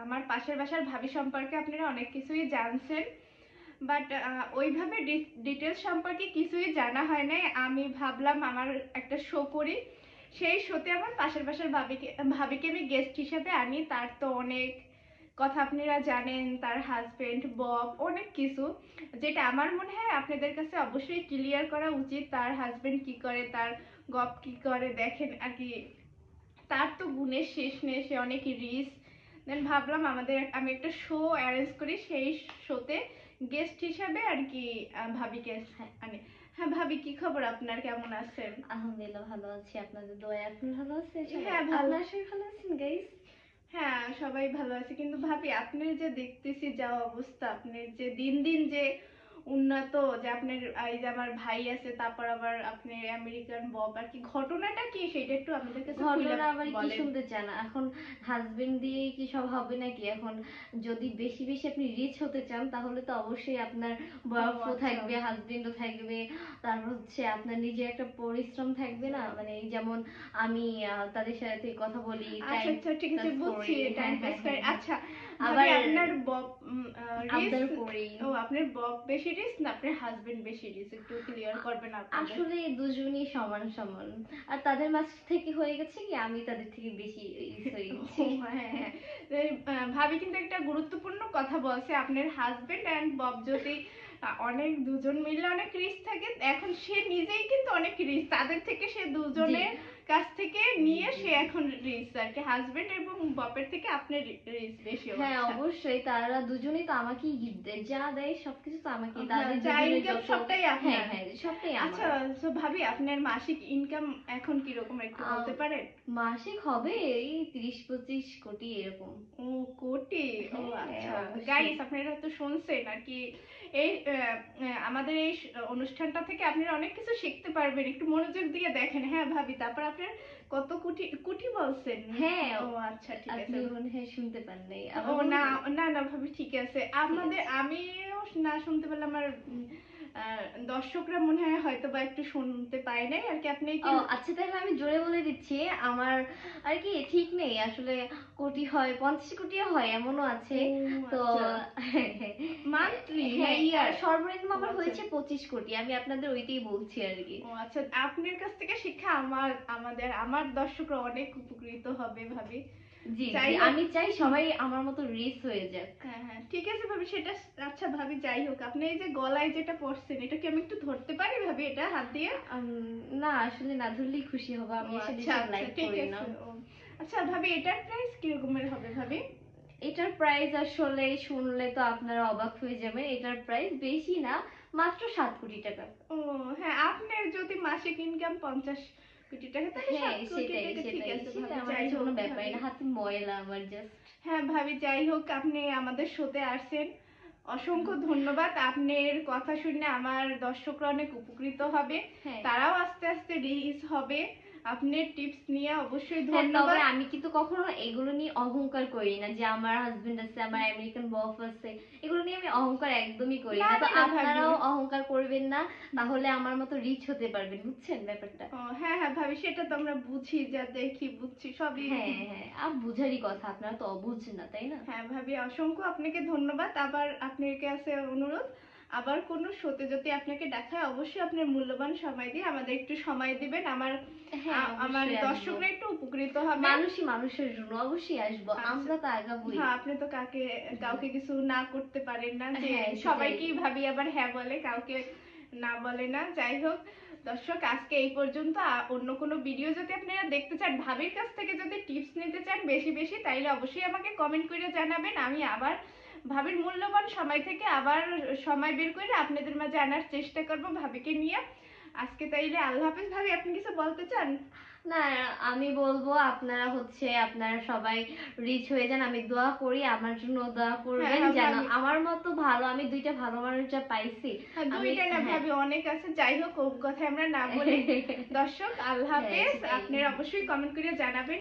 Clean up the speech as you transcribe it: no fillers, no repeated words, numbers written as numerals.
আমার পাশের বাসার ভাবি সম্পর্কে আপনারা অনেক কিছুই জানছেন, বাট ওইভাবে ডিটেলস সম্পর্কে কিছুই জানা হয় নাই। আমি ভাবলাম আমার একটা শো করি, সেই শোতে আমার পাশের বাসার ভাবিকে আমি গেস্ট হিসেবে আনি। তার তো অনেক কথা আপনারা জানেন, তার হাজবেন্ড বব অনেক কিছু, যেটা আমার মনে হয় আপনাদের কাছে অবশ্যই ক্লিয়ার করা উচিত। তার হাজবেন্ড কি করে, তার গপ কি করে, দেখেন আর কি, তার তো গুণের শেষ নেই, সে অনেক রিচ। দেন ভাবলাম আমি একটা শো অ্যারেঞ্জ করি, সেই শোতে গেস্ট হিসাবে আর কি ভাবিকে আনি। হ্যাঁ ভাবি, কি খবর আপনার, কেমন আছেন? আলহামদুলিল্লাহ ভালো আছি, আপনাদের দোয়ায়। আপনি ভালো আছেন? হ্যাঁ ভালো। আপনারা সবাই ভালো আছেন গাইস? হ্যাঁ সবাই ভালো আছে, কিন্তু ভাবি আপনি যে দেখতেছি যা অবস্থা, আপনার যে দিন দিন যে উন্নত, যে আপনার এই যে আমার ভাই আছে, তারপর আবার আপনি আমেরিকান বব, আর কি ঘটনাটা কি সেটা একটু আমাদের কাছে খুলে ঘটনা আবার কি বলেন। শুনতে চান? এখন হাজবেন্ড দিয়ে কি সব হবে নাকি? এখন যদি বেশি বেশি আপনি রিচ হতে চান তাহলে তো অবশ্যই আপনার বয়ফ্রেন্ড আচ্ছা। থাকবে, হাজবেন্ডও থাকবে, তারপর হচ্ছে আপনার নিজের একটা পরিশ্রম থাকবে না? মানে এই যেমন আমি তাদের সাথে কথা বলি, আচ্ছা টাইম আচ্ছা ঠিক আছে, পাস বুঝছি, করি। টাইম হ্যাঁ পাস হ্যাঁ করে। হ্যাঁ হ্যাঁ। আচ্ছা ভাবি, আবার আপনার বব রিস, আবদার করি। ও আপনার বব বেশি রিস না আপনার হাজবেন্ড বেশি রিস, একটু ক্লিয়ার করবেন আপনাদের। আসলে দুজনই সমান সমান, আর তাদের মাঝ থেকে হয়ে গেছে কি আমি তাদের থেকে বেশি হয়ে গেছি। ও হ্যাঁ হ্যাঁ। ভাবি কিন্তু একটা গুরুত্বপূর্ণ কথা বলছে, আপনার হাজবেন্ড এন্ড বব যদি অনেক দুজন মিলে অনেক রিচ থাকে, এখন সে নিজেই কিন্তু অনেক রিচ, তাদের থেকে সে দুজনের কাছ থেকে নিয়ে সে এখন রিচ আর কি, হাজবেন্ড এবং ববের থেকে আপনার রিচ বেশি। হ্যাঁ আচ্ছা অবশ্যই, তারা দুজনেই তো আমাকেই গিফট দেয়, যা দেয় সবকিছু তো আমাকেই, হ্যাঁ, তাদের যা দুজনের ইনকাম যত। সবটাই হ্যাঁ আপনার। হ্যাঁ সবটাই আচ্ছা, আমার। তো ভাবি আপনার মাসিক ইনকাম এখন কি রকম একটু বলতে পারেন? মাসিক হবে এই 30-25 কোটি এরকম। ও কোটি, ও হ্যাঁ আচ্ছা। অবশ্যই। গাইস আপনারা তো শুনছেন আর কি, এই আমাদের এই অনুষ্ঠানটা থেকে আপনারা অনেক কিছু শিখতে পারবেন, একটু মনোযোগ দিয়ে দেখেন। হ্যাঁ ভাবি, তারপর আপনার কত কোটি কোটি বলছেন? হ্যাঁ ও আচ্ছা ঠিক আছে। আপনি মনে হয় শুনতে পান নাই, ও আবার না বলবো? না না ভাবি, ঠিক আছে। ঠিক আমাদের, আছে। আমিও না শুনতে পারলাম, আমার দর্শকরা মনে হয় হয়তো বা একটু শুনতে পায় নাই আর কি। আপনি কি ও আচ্ছা, তাহলে আমি জোরে বলে দিচ্ছি। আমার আর কি ঠিক নেই আসলে, কোটি হয়, 50 কোটিও হয়, এমনও আছে। ও তো আচ্ছা, হ্যাঁ মান্থলি না হ্যাঁ, আর ইয়ার? সর্বনিম্ন ও আমার আচ্ছা। হয়েছে 25 কোটি, আমি আপনাদের ওইটাই বলছি আর কি। ও আচ্ছা, আপনার কাছ থেকে শিক্ষা আমার দর্শকরা অনেক উপকৃত হবে ভাবি। জি জি, যাই হোক, আমি চাই সবাই আমার মতো রিচ হয়ে যাক। হ্যাঁ হ্যাঁ ঠিক আছে ভাবি, সেটা আচ্ছা ভাবি, যাই হোক, আপনি এই যে গলায় যেটা পরছেন, এটা কি আমি একটু ধরতে পারি ভাবি, এটা হাত দিয়ে? না আসলে না ধরলেই খুশি হব, ও আমি আসলে আচ্ছা সব আচ্ছা লাইক ঠিক করি না। আছে। ও আচ্ছা ভাবি, এটার প্রাইস কি রকমের হবে ভাবি? এটার প্রাইস আসলে শুনলে তো আপনারা অবাক হয়ে যাবেন, এটার প্রাইস বেশি না, মাত্র 7 কোটি টাকা। ও হ্যাঁ, আপনার যদি মাসিক ইনকাম 50 কোটি টাকা, তাহলে হ্যাঁ 7 কোটি সেটাই টাকা ঠিক সেটাই আছে সেটা ভাবি। আমার যাই কাছে হোক কোনো ব্যাপারই ভাবি, না, হাতে ময়লা আমার জাস্ট। হ্যাঁ ভাবি যাই হোক, আপনি আমাদের শোতে আসছেন, অসংখ্য ধন্যবাদ। আপনার কথা শুনে আমার দর্শকরা অনেক উপকৃত হবে, হ্যাঁ তারাও আস্তে আস্তে রিচ হবে। আপনার টিপস নিয়ে অবশ্যই হ্যাঁ, তবে ধন্যবাদ। আমি কিন্তু কখনো এগুলো নিয়ে অহংকার করি না যে আমার হাজবেন্ড আছে, আমার আমেরিকান বস আছে, এগুলো নিয়ে আমি অহংকার একদমই করি না না। তো না না ভাবি। আপনারাও অহংকার করবেন না, তাহলে আমার মতো রিচ হতে পারবেন, বুঝছেন ব্যাপারটা? ও হ্যাঁ হ্যাঁ ভাবি, সেটা তো আমরা বুঝি, যা দেখি বুঝছি সবই। হ্যাঁ হ্যাঁ, আর বুঝারই কথা, আপনারা তো অবুঝ না, তাই না? হ্যাঁ ভাবি, অসংখ্য আপনাকে ধন্যবাদ। আবার আপনার কাছে অনুরোধ, আবার কোনো শোতে যদি আপনাকে দেখায়, অবশ্যই আপনার মূল্যবান সময় দিয়ে আমাদের একটু সময় দিবেন। হ্যাঁ আমার অবশ্যই আসবো, দর্শকরা একটু উপকৃত হবে। মানুষই মানুষের জন্য অবশ্যই আসবো, আচ্ছা, আমরা তো আগাবোই। হ্যাঁ আপনি তো কাউকে কিছু না করতে পারেন না, যে হ্যাঁ সেটাই। সবাইকেই ভাবি আবার হ্যাঁ বলে, কাউকে না বলে না। যাই হোক দর্শক, আজকে এই পর্যন্ত। অন্য কোনো ভিডিও যদি আপনারা দেখতে চান, ভাবির কাছ থেকে যদি টিপস নিতে চান বেশি বেশি, তাইলে অবশ্যই আমাকে কমেন্ট করে জানাবেন। আমি আবার ভাবির মূল্যবান সময় থেকে আবার সময় বের করে আপনাদের মাঝে আনার চেষ্টা করব ভাবিকে নিয়ে। আজকে তাইলে আল্লাহ হাফেজ। ভাবি আপনি কিছু বলতে চান? না, আমি বলবো আপনারা হচ্ছে আপনারা সবাই রিচ হয়ে যান, আমি দোয়া করি, আমার জন্য দোয়া হ্যাঁ করবেন হ্যাঁ যেন ভাবি, আমার মতো ভালো, আমি দুইটা ভালো মানুষ যা পাইছি। হ্যাঁ আমি দুইটা না হ্যাঁ ভাবি, অনেক আছে। যাই হোক, ও কথা আমরা না বলি। দর্শক আল্লাহ হ্যাঁ হাফেজ, সেটাই। আপনারা অবশ্যই কমেন্ট করে জানাবেন।